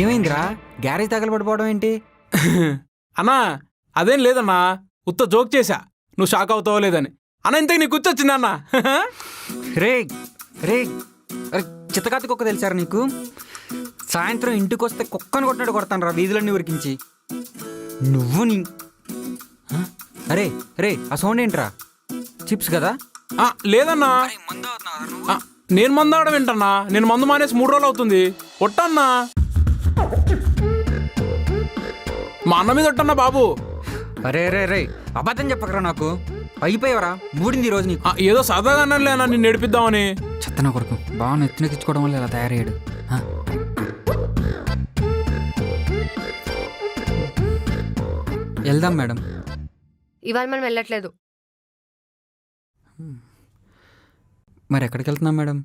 ఏమైందిరా గ్యారేజ్ తగలబడిపోవడం ఏంటి? అన్నా అదేం లేదన్నా, ఉత్త జోక్ చేశా, నువ్వు షాక్ అవుతావో లేదని. అన్న ఇంతకు నీకు కూర్చొచ్చిందన్నా. రే రే అరే చిత్తకాతి కుక్క తెలిసారా నీకు? సాయంత్రం ఇంటికి వస్తే కుక్కను కొట్టినట్టు కొడతాను రా, వీధులన్నీ ఉరికించి. నువ్వు నీ అరే రే ఆ సౌండ్ ఏంట్రా? చిప్స్ కదా? లేదన్నా, నేను మందు ఆడడం ఏంటన్నా, నేను మందు మానేసి 3 రోజులు అవుతుంది. ఒట్టన్నా మా అన్న మీద ఒట్టన్నా బాబు. అరే రే రే అబద్ధం చెప్పకరా, నాకు అయిపోయావరా, మూడింది ఈరోజు నీకు. ఏదో సరదాగా అన్నానులేనా నిన్ను నడిపిద్దామని. చెత్తన కొడుకు బాగా నెత్తినెక్కించుకోవడం వల్ల ఇలా తయారయ్యాడు. వెళ్దాం మేడం. ఇవాళ మనం వెళ్ళట్లేదు. మరి ఎక్కడికి వెళ్తున్నాం మేడం?